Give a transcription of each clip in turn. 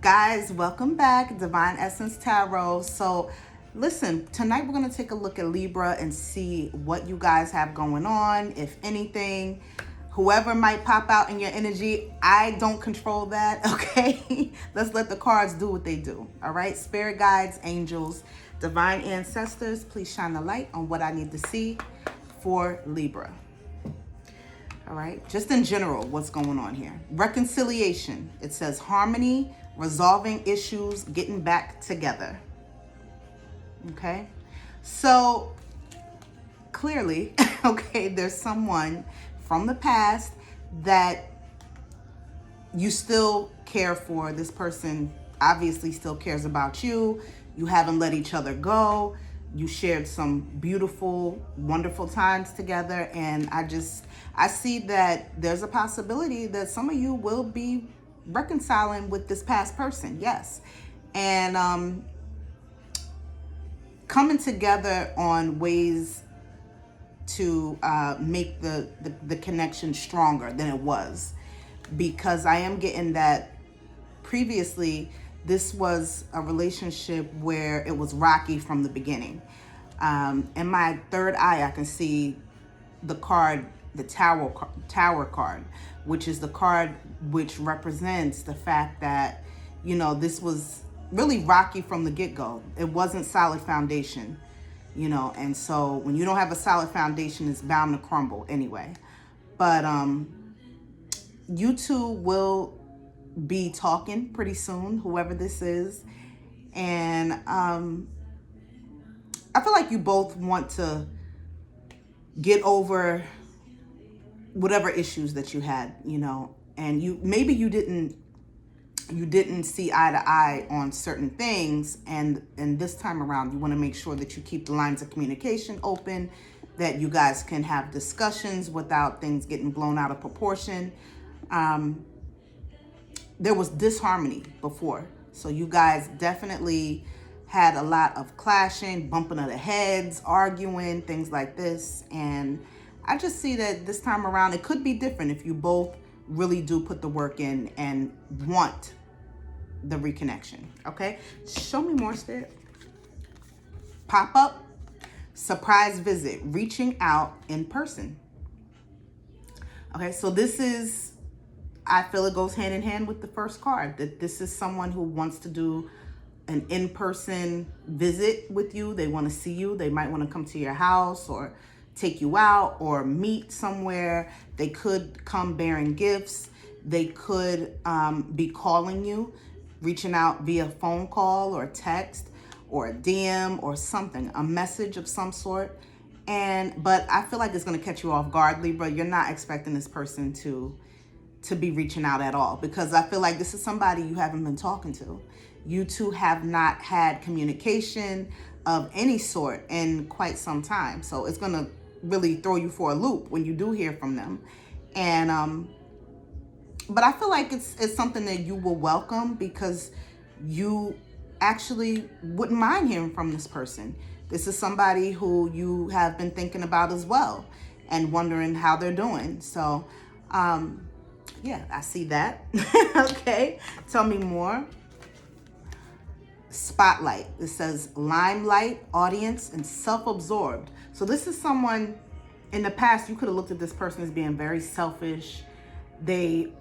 Guys, welcome back, Divine Essence Tarot. So listen, tonight we're going to take a look at Libra and see what you guys have going on, if anything. Whoever might pop out in your energy, I don't control that, okay? Let's let the cards do what they do, all right? Spirit guides, angels, divine ancestors, please shine the light on what I need to see for Libra. All right, just in general, what's going on here? Reconciliation. It says harmony, resolving issues, getting back together. Okay, so clearly, okay, there's someone from the past that you still care for. This person obviously still cares about you. You haven't let each other go. You shared some beautiful, wonderful times together. And I see that there's a possibility that some of you will be reconciling with this past person. Yes. And coming together on ways to make the connection stronger than it was. Because I am getting that previously this was a relationship where it was rocky from the beginning. In my third eye, I can see the card, the Tower card, which is the card which represents the fact that, you know, this was really rocky from the get-go. It wasn't solid foundation, you know, and so when you don't have a solid foundation, it's bound to crumble anyway. But you two will be talking pretty soon, whoever this is. And I feel like you both want to get over whatever issues that you had, you know, and you didn't see eye to eye on certain things, and this time around you want to make sure that you keep the lines of communication open, that you guys can have discussions without things getting blown out of proportion. There was disharmony before. So you guys definitely had a lot of clashing, bumping of the heads, arguing, things like this. And I just see that this time around, it could be different if you both really do put the work in and want the reconnection. Okay, show me more, Spirit. Pop up, surprise visit, reaching out in person. Okay, so this is, I feel it goes hand in hand with the first card, that this is someone who wants to do an in-person visit with you. They want to see you. They might want to come to your house or take you out or meet somewhere. They could come bearing gifts. They could be calling you, reaching out via phone call or text or a DM or something, a message of some sort. But I feel like it's going to catch you off guard, Libra. You're not expecting this person to be reaching out at all, because I feel like this is somebody you haven't been talking to. You two have not had communication of any sort in quite some time. So it's going to really throw you for a loop when you do hear from them. And but I feel like it's something that you will welcome, because you actually wouldn't mind hearing from this person. This is somebody who you have been thinking about as well and wondering how they're doing. So yeah, I see that. Okay, tell me more. Spotlight. It says limelight, audience, and self-absorbed. So this is someone in the past, you could have looked at this person as being very selfish. They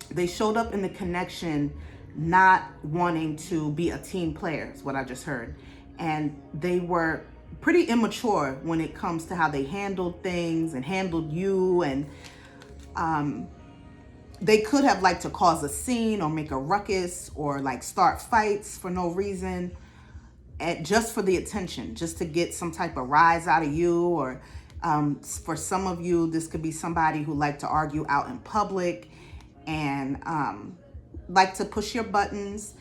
they showed up in the connection not wanting to be a team player, is what I just heard. And they were pretty immature when it comes to how they handled things and handled you. And they could have liked to cause a scene or make a ruckus or like start fights for no reason, just for the attention, just to get some type of rise out of you. Or for some of you, this could be somebody who liked to argue out in public and like to push your buttons,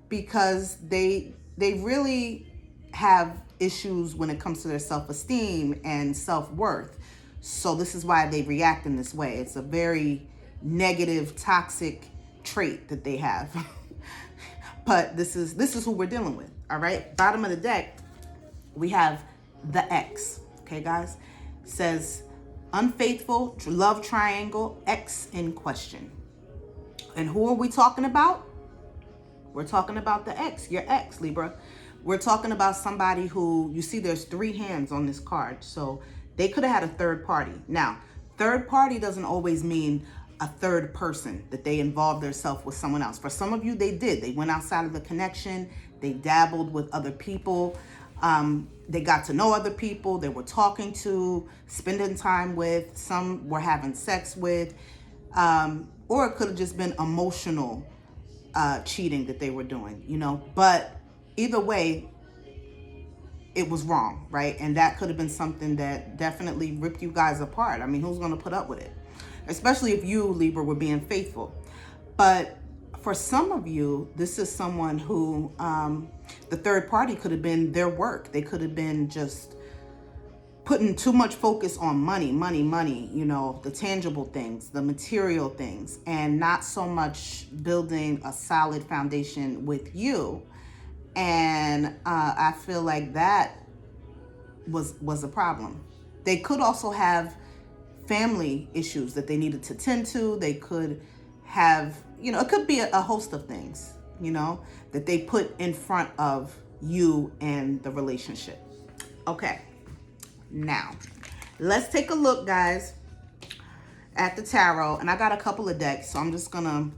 because they really have issues when it comes to their self-esteem and self-worth. So this is why they react in this way. It's a very negative, toxic trait that they have. But this is who we're dealing with. All right, bottom of the deck, we have the X. Okay, guys, it says unfaithful, love triangle, X in question. And who are we talking about? We're talking about the ex, your ex, Libra. We're talking about somebody who, you see there's 3 hands on this card. So they could have had a third party. Now, third party doesn't always mean a third person, that they involved themselves with someone else. For some of you, they did. They went outside of the connection. They dabbled with other people. They got to know other people. They were talking to, spending time with. Some were having sex with. Or it could have just been emotional cheating that they were doing, you know. But either way, it was wrong, right? And that could have been something that definitely ripped you guys apart. I mean, who's going to put up with it? Especially if you, Libra, were being faithful. But for some of you, this is someone who the third party could have been their work. They could have been just putting too much focus on money, you know, the tangible things, the material things, and not so much building a solid foundation with you. And I feel like that was a problem. They could also have family issues that they needed to tend to. They could have, you know, it could be a host of things, you know, that they put in front of you and the relationship. Okay, now let's take a look, guys, at the tarot. And I got a couple of decks, so I'm just gonna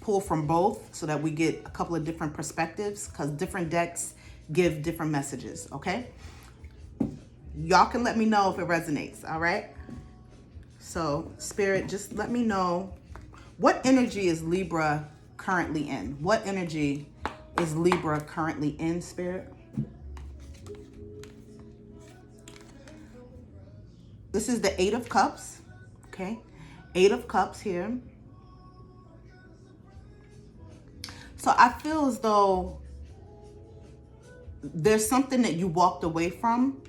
pull from both so that we get a couple of different perspectives, because different decks give different messages. Okay, y'all can let me know if it resonates. All right, so Spirit, just let me know, what energy is Libra currently in? What energy is Libra currently in, Spirit? This is the 8 of Cups. Okay, 8 of Cups here. So I feel as though there's something that you walked away from,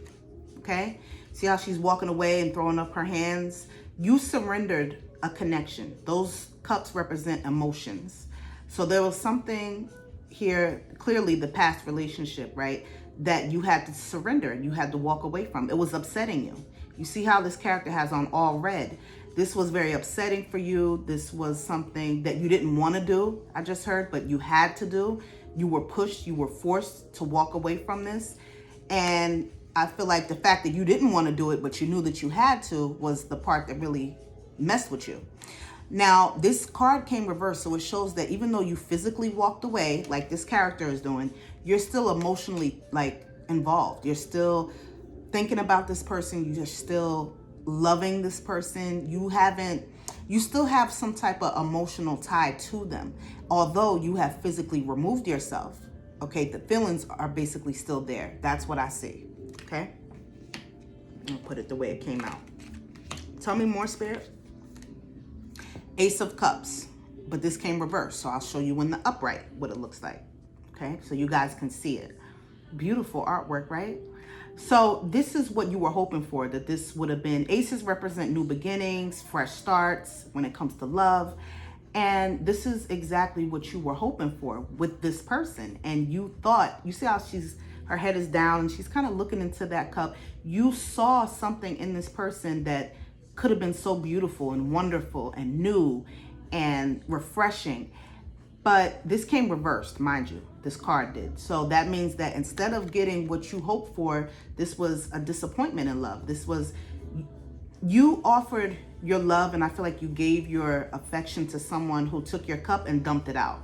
okay? See how she's walking away and throwing up her hands? You surrendered a connection. Those cups represent emotions. So there was something here, clearly the past relationship, right, that you had to surrender, you had to walk away from. It was upsetting you. You see how this character has on all red. This was very upsetting for you. This was something that you didn't want to do, I just heard, but you had to do. You were pushed, you were forced to walk away from this. And I feel like the fact that you didn't want to do it, but you knew that you had to, was the part that really messed with you. Now, this card came reversed, so it shows that even though you physically walked away, like this character is doing, you're still emotionally, like, involved. You're still thinking about this person. You're still loving this person. You still have some type of emotional tie to them, although you have physically removed yourself. Okay, the feelings are basically still there. That's what I see. Okay, I'll put it the way it came out. Tell me more, Spirit. Ace of Cups, but this came reversed, so I'll show you in the upright what it looks like. Okay, so you guys can see it. Beautiful artwork, right? So this is what you were hoping for, that this would have been, aces represent new beginnings, fresh starts when it comes to love. And this is exactly what you were hoping for with this person. And you thought, you see how her head is down and she's kind of looking into that cup. You saw something in this person that could have been so beautiful and wonderful and new and refreshing. But this came reversed, mind you, this card did. So that means that instead of getting what you hoped for, this was a disappointment in love. This was, you offered your love, and I feel like you gave your affection to someone who took your cup and dumped it out.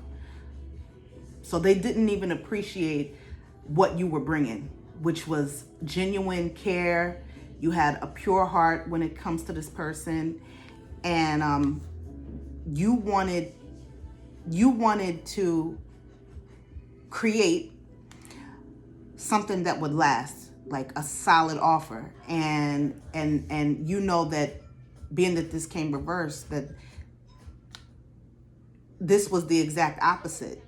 So they didn't even appreciate what you were bringing, which was genuine care. You had a pure heart when it comes to this person. And you wanted to create something that would last, like a solid offer. And you know that, being that this came reversed, that this was the exact opposite.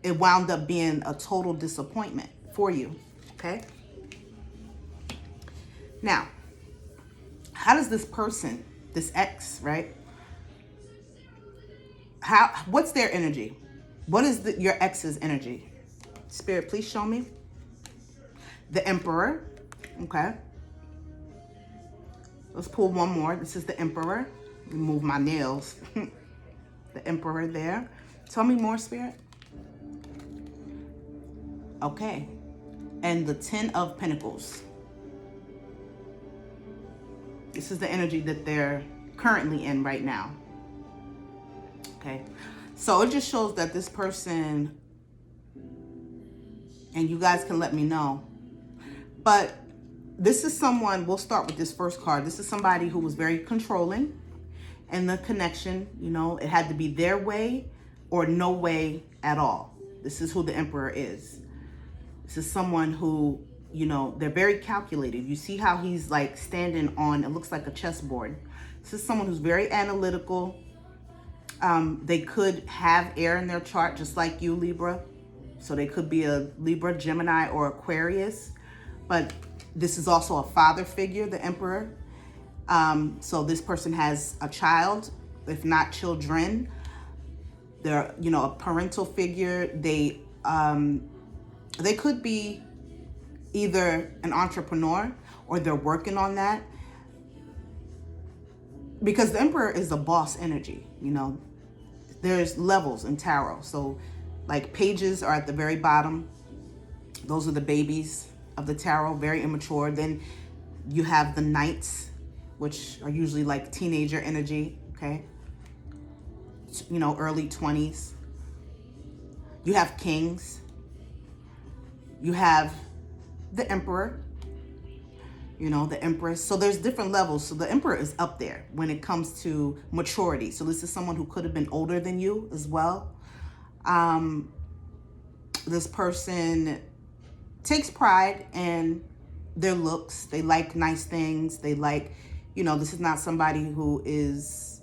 It wound up being a total disappointment for you. Okay, now how does this person, this ex, right, what's their energy? What is your ex's energy? Spirit, please show me. The Emperor. Okay, let's pull one more. This is the Emperor. Remove my nails. The Emperor there. Tell me more, Spirit. Okay. And the 10 of Pentacles. This is the energy that they're currently in right now. Okay. So it just shows that this person, and you guys can let me know, but this is someone, we'll start with this first card. This is somebody who was very controlling in the connection. You know, it had to be their way or no way at all. This is who the Emperor is. This is someone who, you know, they're very calculated. You see how he's like standing on, it looks like a chessboard. This is someone who's very analytical. They could have air in their chart just like you, Libra. So they could be a Libra, Gemini, or Aquarius. But this is also a father figure, the Emperor. So this person has a child, if not children. They're, you know, a parental figure. They could be either an entrepreneur or they're working on that. Because the Emperor is a boss energy, you know. There's levels in tarot. So like pages are at the very bottom. Those are the babies of the tarot, very immature. Then you have the knights, which are usually like teenager energy, okay? You know, early 20s. You have kings. You have the Emperor, you know, the Empress. So there's different levels. So the Emperor is up there when it comes to maturity. So this is someone who could have been older than you as well. This person takes pride in their looks. They like nice things. They like, you know, this is not somebody who is,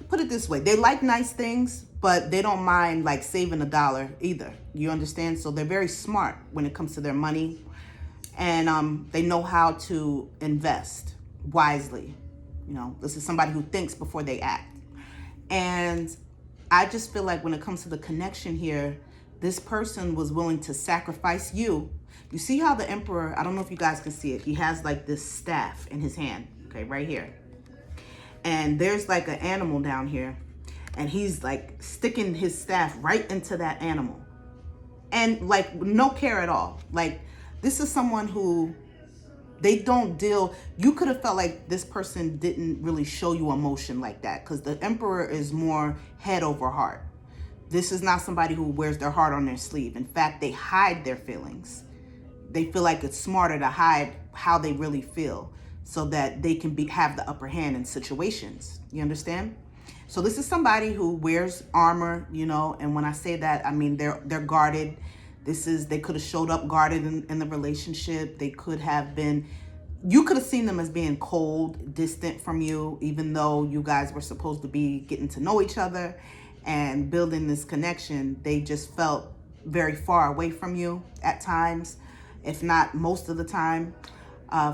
put it this way, they like nice things, but they don't mind like saving $1 either. You understand? So they're very smart when it comes to their money, and they know how to invest wisely. You know, this is somebody who thinks before they act. And I just feel like when it comes to the connection here, this person was willing to sacrifice you. You see how the Emperor, I don't know if you guys can see it, he has like this staff in his hand, okay, right here. And there's like an animal down here, and he's like sticking his staff right into that animal. And like no care at all. Like this is someone who, they don't deal, you could have felt like this person didn't really show you emotion like that, because the Emperor is more head over heart. This is not somebody who wears their heart on their sleeve. In fact, they hide their feelings. They feel like it's smarter to hide how they really feel so that they can have the upper hand in situations. You understand? So this is somebody who wears armor, you know, and when I say that, I mean they're guarded. They could have showed up guarded in the relationship. They could have been, you could have seen them as being cold, distant from you, even though you guys were supposed to be getting to know each other and building this connection. They just felt very far away from you at times, if not most of the time,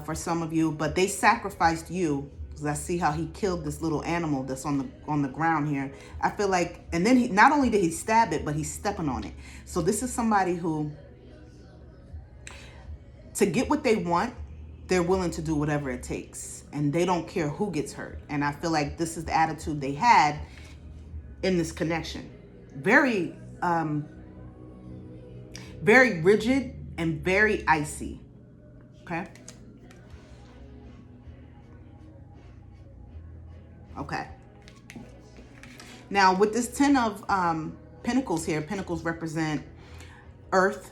for some of you. But they sacrificed you, because I see how he killed this little animal that's on the ground here. I feel like, and then he, not only did he stab it, but he's stepping on it. So this is somebody who, to get what they want, they're willing to do whatever it takes, and they don't care who gets hurt. And I feel like this is the attitude they had in this connection. Very, very rigid and very icy. Okay. Okay. Now with this 10 of Pentacles here, Pentacles represent earth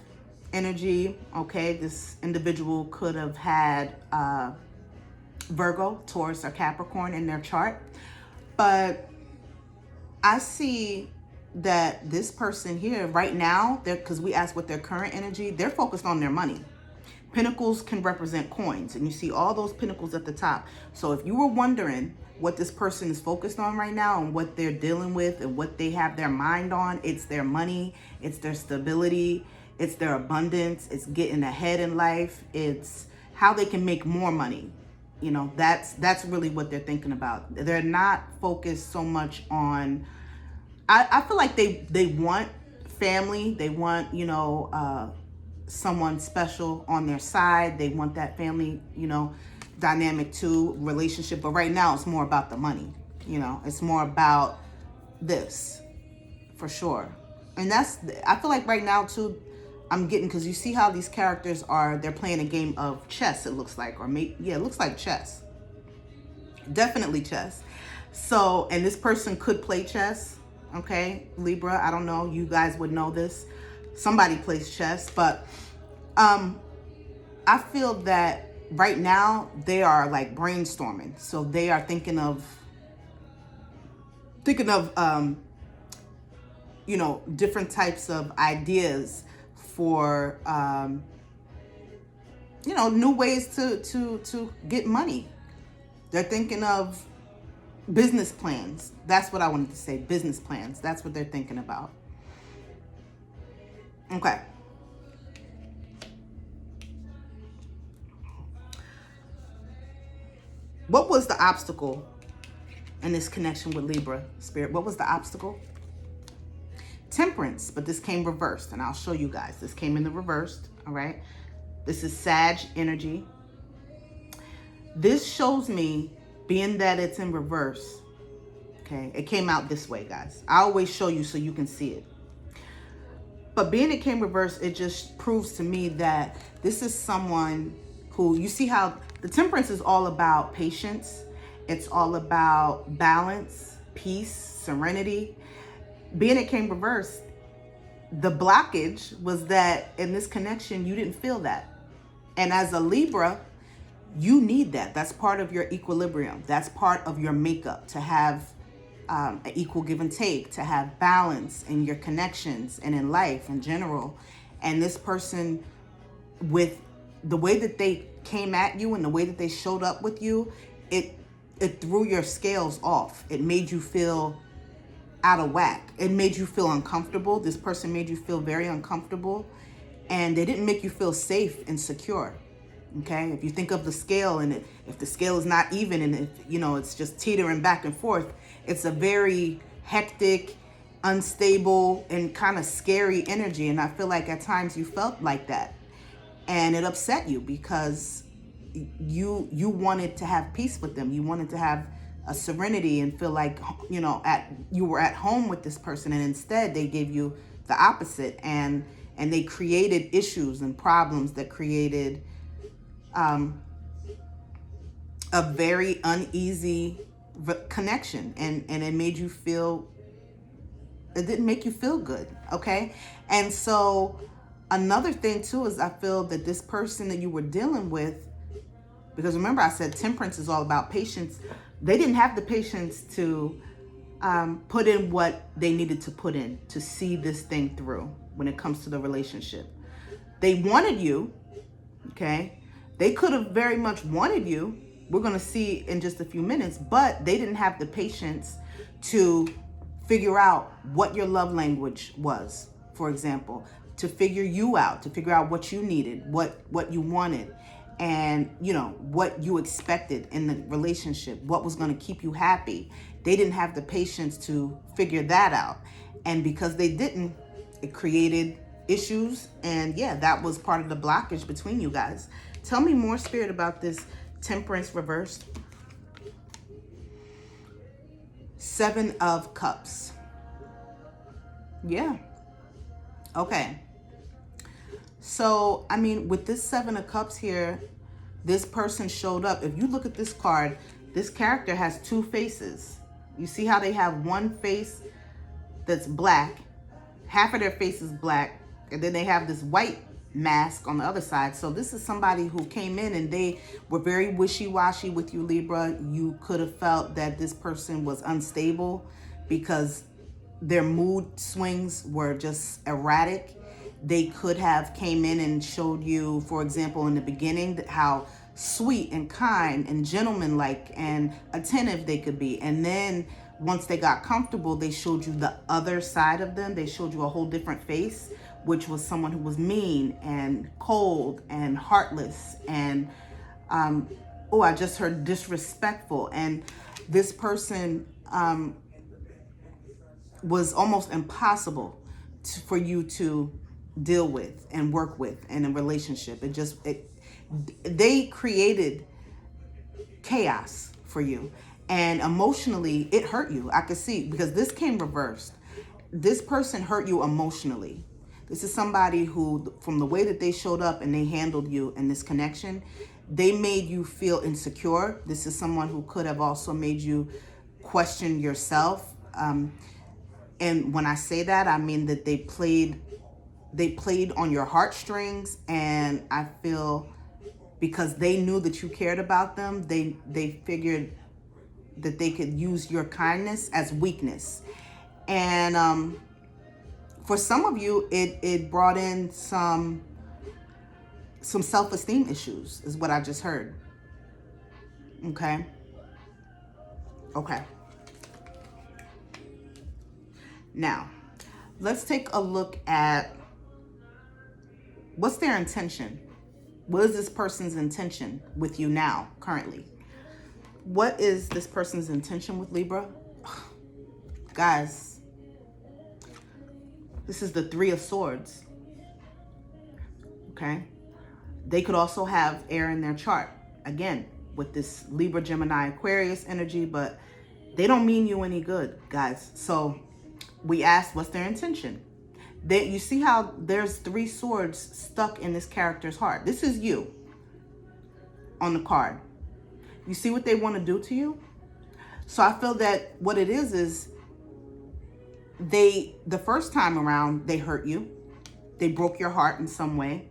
energy. Okay. This individual could have had Virgo, Taurus, or Capricorn in their chart. But I see that this person here right now, because we asked what their current energy, they're focused on their money. Pentacles can represent coins, and you see all those pentacles at the top. So if you were wondering what this person is focused on right now and what they're dealing with and what they have their mind on, it's their money, it's their stability, it's their abundance, it's getting ahead in life, it's how they can make more money. You know, that's really what they're thinking about. They're not focused so much on, I feel like they want family. They want, you know, someone special on their side. They want that family, you know, dynamic too, relationship. But right now it's more about the money. You know, it's more about this for sure. And I feel like right now too, I'm getting, because you see how these characters are, they're playing a game of chess, it looks like, or maybe, yeah, it looks like chess. Definitely chess. So, and this person could play chess, okay, Libra, I don't know, you guys would know this. Somebody plays chess, but I feel that right now they are like brainstorming. So they are thinking of you know, different types of ideas for you know, new ways to get money. They're thinking of business plans. That's what I wanted to say, business plans. That's what they're thinking about. Okay. What was the obstacle in this connection with Libra, Spirit? What was the obstacle? Temperance, but this came reversed, and I'll show you guys. This came in the reversed, all right? This is Sag energy. This shows me, being that it's in reverse, okay? It came out this way, guys. I always show you so you can see it. But being it came reversed, it just proves to me that this is someone who, you see how the temperance is all about patience. It's all about balance, peace, serenity. Being it came reversed, the blockage was that in this connection, you didn't feel that. And as a Libra, you need that. That's part of your equilibrium. That's part of your makeup, to have an equal give and take, to have balance in your connections and in life in general. And this person, with the way that they came at you and the way that they showed up with you, it threw your scales off. It made you feel out of whack. It made you feel uncomfortable. This person made you feel very uncomfortable, and they didn't make you feel safe and secure. Okay, if you think of the scale, and if the scale is not even, and if, you know, it's just teetering back and forth, it's a very hectic, unstable, and kind of scary energy. And I feel like at times you felt like that, and it upset you because you wanted to have peace with them. You wanted to have a serenity and feel like, you know, you were at home with this person, and instead they gave you the opposite, and they created issues and problems that created a very uneasy connection, and it made you feel, it didn't make you feel good. Okay. And so another thing too is, I feel that this person that you were dealing with, because remember I said temperance is all about patience, they didn't have the patience to put in what they needed to put in to see this thing through when it comes to the relationship. They wanted you, okay? They could have very much wanted you. We're going to see in just a few minutes, but they didn't have the patience to figure out what your love language was, for example, to figure you out, to figure out what you needed, what you wanted, and, you know, what you expected in the relationship, what was going to keep you happy. They didn't have the patience to figure that out. And because they didn't, it created issues. And yeah, that was part of the blockage between you guys. Tell me more, Spirit, about this temperance reversed. 7 of Cups. Yeah. Okay. So, I mean, with this 7 of Cups here, this person showed up. If you look at this card, this character has 2 faces. You see how they have one face that's black, half of their face is black, and then they have this white mask on the other side. So this is somebody who came in and they were very wishy-washy with you, Libra. You could have felt that this person was unstable because their mood swings were just erratic. They could have came in and showed you, for example, in the beginning, how sweet and kind and gentlemanlike and attentive they could be. And then once they got comfortable, they showed you the other side of them. They showed you a whole different face, which was someone who was mean and cold and heartless and, I just heard disrespectful. And this person was almost impossible for you to deal with and work with in a relationship. They created chaos for you, and emotionally it hurt you. I could see, because this came reversed. This person hurt you emotionally. This is somebody who, from the way that they showed up and they handled you in this connection, they made you feel insecure. This is someone who could have also made you question yourself. And when I say that, I mean that they played on your heartstrings, and I feel because they knew that you cared about them, they figured that they could use your kindness as weakness. And for some of you, it brought in some self-esteem issues, is what I just heard. Okay. Now, let's take a look at what's their intention. What is this person's intention with you now, currently? What is this person's intention with Libra? Guys, this is the Three of Swords. Okay? They could also have air in their chart. Again, with this Libra, Gemini, Aquarius energy, but they don't mean you any good, guys. So we asked, what's their intention? You see how there's 3 swords stuck in this character's heart. This is you on the card. You see what they want to do to you? So I feel that what it is the first time around, they hurt you. They broke your heart in some way.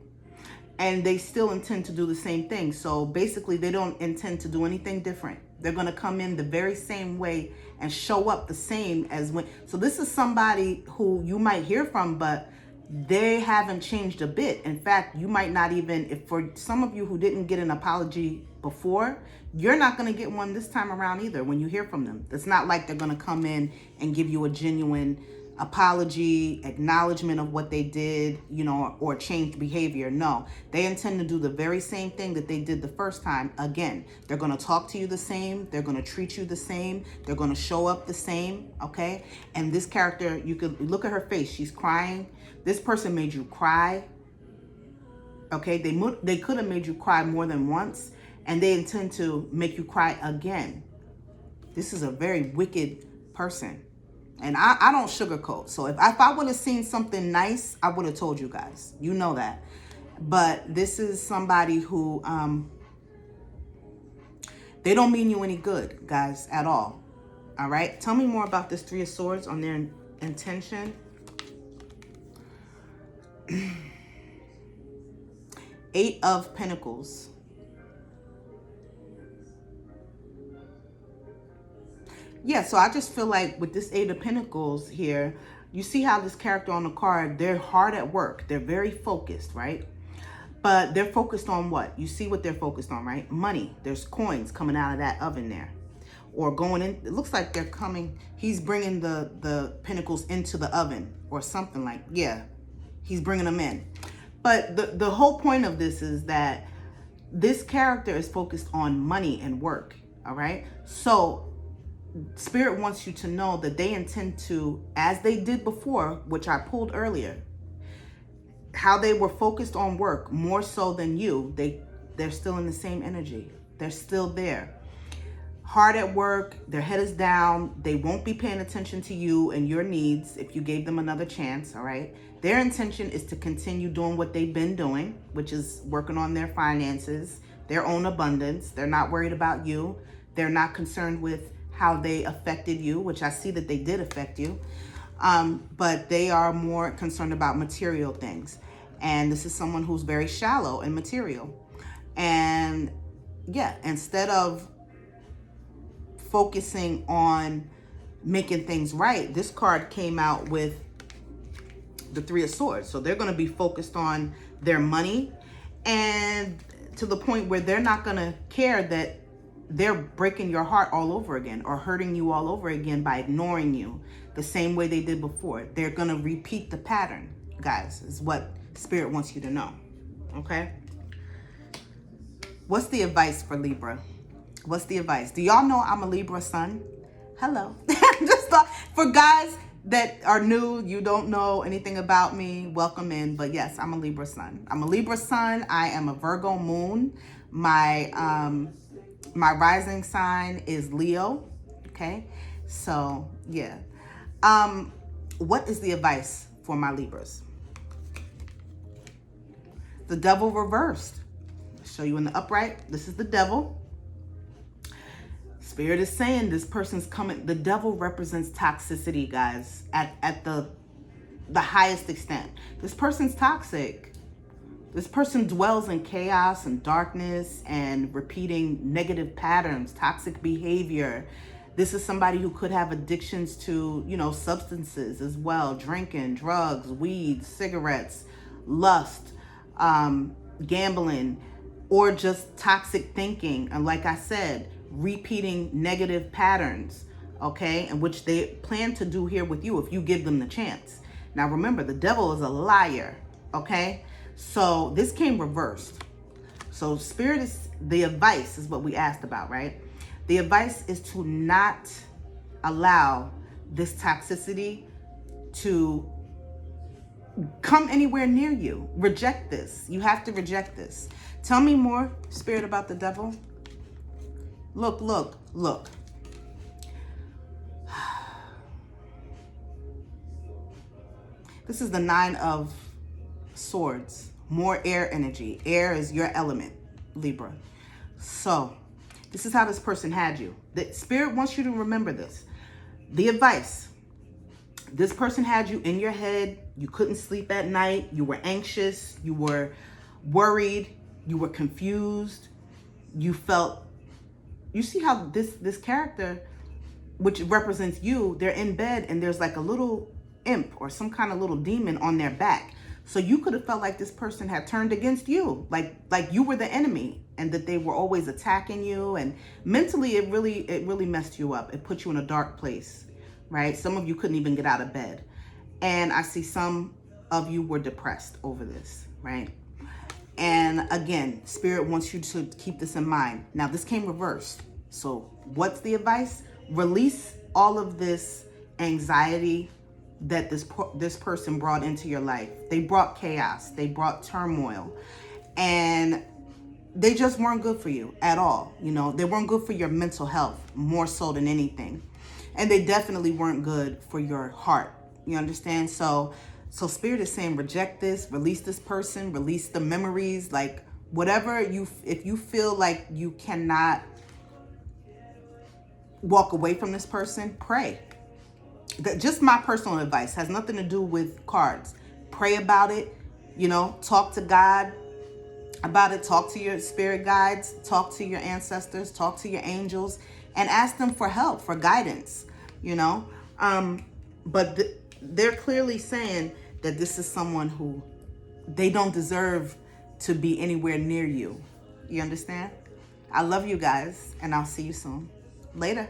And they still intend to do the same thing. So basically, they don't intend to do anything different. They're going to come in the very same way and show up the same as when. So this is somebody who you might hear from, but they haven't changed a bit. In fact, you might not even, if for some of you who didn't get an apology before, you're not going to get one this time around either when you hear from them. It's not like they're going to come in and give you a genuine apology, acknowledgement of what they did, you know, or changed behavior. No, they intend to do the very same thing that they did the first time. Again, they're going to talk to you the same. They're going to treat you the same. They're going to show up the same. Okay. And this character, you could look at her face. She's crying. This person made you cry. Okay. They could have made you cry more than once, and they intend to make you cry again. This is a very wicked person. And I don't sugarcoat. So if I would have seen something nice, I would have told you guys. You know that. But this is somebody who, they don't mean you any good, guys, at all. All right? Tell me more about this Three of Swords on their intention. Eight of Pentacles. Yeah, so I just feel like with this Eight of Pentacles here, you see how this character on the card, they're hard at work. They're very focused, right? But they're focused on what? You see what they're focused on, right? Money. There's coins coming out of that oven there. Or going in. It looks like they're coming. He's bringing the pentacles into the oven or something like, yeah. He's bringing them in. But the whole point of this is that this character is focused on money and work, all right? So Spirit wants you to know that they intend to, as they did before, which I pulled earlier, how they were focused on work more so than you. They're still in the same energy. They're still there. Hard at work. Their head is down. They won't be paying attention to you and your needs if you gave them another chance, all right? Their intention is to continue doing what they've been doing, which is working on their finances, their own abundance. They're not worried about you. They're not concerned with how they affected you, which I see that they did affect you. But they are more concerned about material things. And this is someone who's very shallow and material. And yeah, instead of focusing on making things right, this card came out with the Three of Swords. So they're going to be focused on their money, and to the point where they're not going to care that they're breaking your heart all over again or hurting you all over again by ignoring you the same way they did before. They're going to repeat the pattern, guys, is what Spirit wants you to know. Okay? What's the advice for Libra? What's the advice? Do y'all know I'm a Libra sun? Hello. Just thought, for guys that are new, you don't know anything about me, welcome in. But yes, I'm a Libra sun. I'm a Libra sun. I am a Virgo moon. My rising sign is Leo. Okay. So yeah. What is the advice for my Libras? The devil reversed. I'll show you in the upright. This is the devil. Spirit is saying this person's coming. The devil represents toxicity, guys, at the highest extent. This person's toxic. This person dwells in chaos and darkness and repeating negative patterns, toxic behavior. This is somebody who could have addictions to, you know, substances as well, drinking, drugs, weed, cigarettes, lust, gambling, or just toxic thinking. And like I said, repeating negative patterns, okay, and which they plan to do here with you if you give them the chance. Now remember, the devil is a liar, okay? So this came reversed. So Spirit is, the advice is what we asked about, right? The advice is to not allow this toxicity to come anywhere near you. Reject this. You have to reject this. Tell me more, Spirit, about the devil. Look, look, look. This is the 9 of Swords. More air energy. Air is your element, Libra. So this is how this person had you. The Spirit wants you to remember this. The advice. This person had you in your head. You couldn't sleep at night. You were anxious. You were worried. You were confused. You felt, you see how this character, which represents you, they're in bed and there's like a little imp or some kind of little demon on their back. So you could have felt like this person had turned against you, like you were the enemy, and that they were always attacking you. And mentally, it really messed you up. It put you in a dark place, right? Some of you couldn't even get out of bed. And I see some of you were depressed over this, right? And again, Spirit wants you to keep this in mind. Now, this came reversed. So what's the advice? Release all of this anxiety that this person brought into your life. They brought chaos. They brought turmoil. And they just weren't good for you at all. You know, they weren't good for your mental health, more so than anything. And they definitely weren't good for your heart. You understand? So Spirit is saying, reject this, release this person, release the memories, like whatever if you feel like you cannot walk away from this person, pray. Just my personal advice, has nothing to do with cards. Pray about it, you know, talk to God about it, talk to your spirit guides, talk to your ancestors, talk to your angels, and ask them for help, for guidance, you know. But they're clearly saying that this is someone who they don't deserve to be anywhere near you. You understand? I love you guys, and I'll see you soon. Later.